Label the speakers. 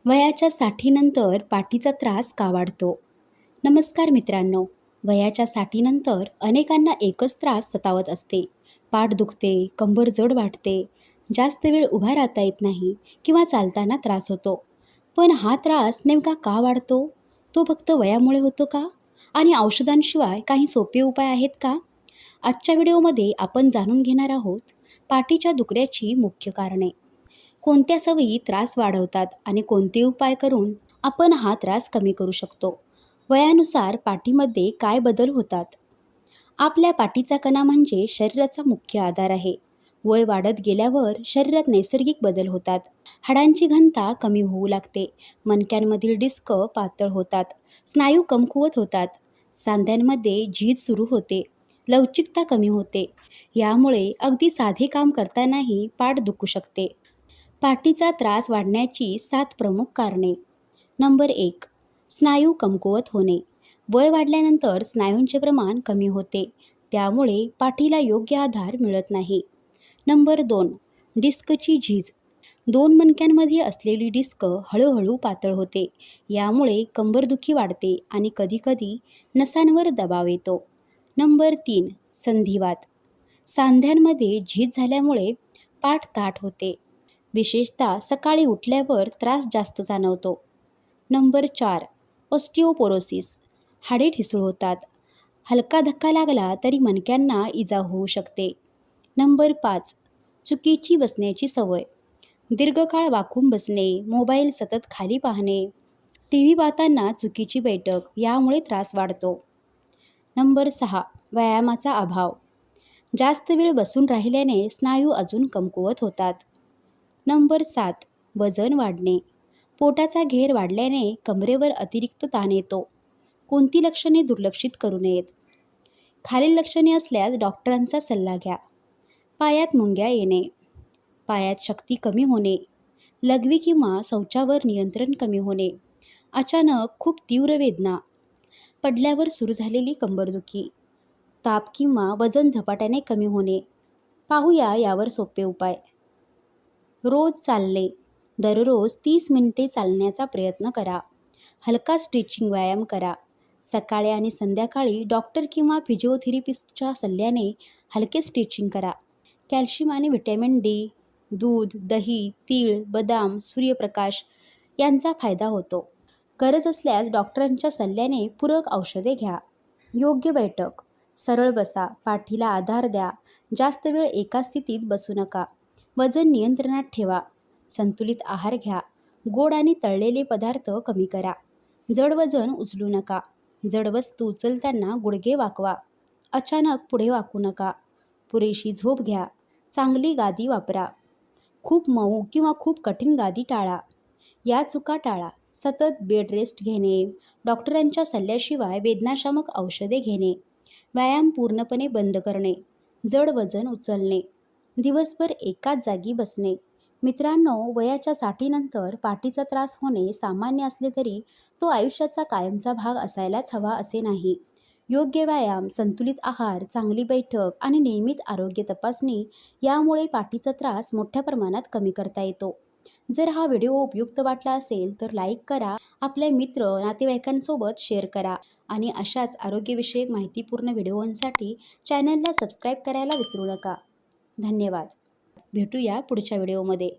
Speaker 1: वयाच्या 60नंतर पाठीचा त्रास का वाढतो? नमस्कार मित्रांनो. वयाच्या 60नंतर अनेकांना एकच त्रास सतावत असते. पाठ दुखते, कंबर जड वाटते, जास्त वेळ उभा राहता येत नाही किंवा चालताना त्रास होतो. पण हा त्रास नेमका का वाढतो? तो फक्त वयामुळे होतो का? आणि औषधांशिवाय काही सोपे उपाय आहेत का? आजच्या व्हिडिओमध्ये आपण जाणून घेणार आहोत पाठीच्या दुखण्याची मुख्य कारणे. कोणत्या सवयी त्रास वाढवतात आणि कोणते उपाय करून आपण हा त्रास कमी करू शकतो. वयानुसार पाठीमध्ये काय बदल होतात? आपल्या पाठीचा कणा म्हणजे शरीराचा मुख्य आधार आहे. वय वाढत गेल्यावर शरीरात नैसर्गिक बदल होतात. हाडांची घनता कमी होऊ लागते, मणक्यांमधील डिस्क पातळ होतात, स्नायू कमकुवत होतात, सांध्यांमध्ये झीज सुरू होते, लवचिकता कमी होते. यामुळे अगदी साधे काम करतानाही पाठ दुखू शकते. पाठीचा त्रास वाढण्याची 7 प्रमुख कारणे. नंबर 1. स्नायू कमकुवत होणे. वय वाढल्यानंतर स्नायूंचे प्रमाण कमी होते. त्यामुळे पाठीला योग्य आधार मिळत नाही. नंबर 2. डिस्कची झीज. 2 मणक्यांमध्ये असलेली डिस्क हळूहळू पातळ होते. यामुळे कंबरदुखी वाढते आणि कधीकधी नसांवर दबाव येतो. नंबर 3. संधिवात. सांध्यांमध्ये झीज झाल्यामुळे पाठ ताठ होते. विशेषतः सकाळी उठल्यावर त्रास जास्त जाणवतो. नंबर 4. ऑस्टिओपोरोसिस. हाडे ठिसूळ होतात. हलका धक्का लागला तरी मणक्यांना इजा होऊ शकते. नंबर 5. चुकीची बसण्याची सवय. दीर्घकाळ वाकून बसणे, मोबाईल सतत खाली पाहणे, टी व्ही पाहताना चुकीची बैठक यामुळे त्रास वाढतो. नंबर 6. व्यायामाचा अभाव. जास्त वेळ बसून राहिल्याने स्नायू अजून कमकुवत होतात. नंबर 7. वजन वाढणे. पोटाचा घेर वाढल्याने कमरेवर अतिरिक्त ताण येतो. कोणती लक्षणे दुर्लक्षित करू नयेत? खालील लक्षणे असल्यास डॉक्टरांचा सल्ला घ्या. पायात मुंग्या येणे, पायात शक्ती कमी होणे, लघवी किंवा शौचावर नियंत्रण कमी होणे, अचानक खूप तीव्र वेदना, पडल्यावर सुरू झालेली कंबरदुखी, ताप किंवा वजन झपाट्याने कमी होणे. पाहूया यावर सोपे उपाय. रोज चालणे. दररोज 30 मिनिटे चालण्याचा प्रयत्न करा. हलका स्ट्रेचिंग व्यायाम करा. सकाळी आणि संध्याकाळी डॉक्टर किंवा फिजिओथेरपिस्टच्या सल्ल्याने हलके स्ट्रेचिंग करा. कॅल्शियम आणि व्हिटॅमिन डी, दूध, दही, तीळ, बदाम, सूर्यप्रकाश यांचा फायदा होतो. गरज असल्यास डॉक्टरांच्या सल्ल्याने पूरक औषधे घ्या. योग्य बैठक. सरळ बसा, पाठीला आधार द्या. जास्त वेळ एका स्थितीत बसू नका. वजन नियंत्रणात ठेवा. संतुलित आहार घ्या. गोड आणि तळलेले पदार्थ कमी करा. जड वजन उचलू नका. जड वस्तू उचलताना गुडघे वाकवा. अचानक पुढे वाकू नका. पुरेशी झोप घ्या. चांगली गादी वापरा. खूप मऊ किंवा खूप कठीण गादी टाळा. या चुका टाळा. सतत बेड रेस्ट घेणे, डॉक्टरांच्या सल्ल्याशिवाय वेदनाशामक औषधे घेणे, व्यायाम पूर्णपणे बंद करणे, जड वजन उचलणे, दिवसभर एकाच जागी बसणे. मित्रांनो, वयाच्या 60नंतर पाठीचा त्रास होणे सामान्य असले तरी तो आयुष्याचा कायमचा भाग असायलाच हवा असे नाही. योग्य व्यायाम, संतुलित आहार, चांगली बैठक आणि नियमित आरोग्य तपासणी यामुळे पाठीचा त्रास मोठ्या प्रमाणात कमी करता येतो. जर हा व्हिडिओ उपयुक्त वाटला असेल तर लाईक करा, आपल्या मित्र नातेवाईकांसोबत शेअर करा आणि अशाच आरोग्यविषयक माहितीपूर्ण व्हिडिओंसाठी चॅनलला सबस्क्राईब करायला विसरू नका. धन्यवाद. भेटूया पुढच्या व्हिडिओमध्ये.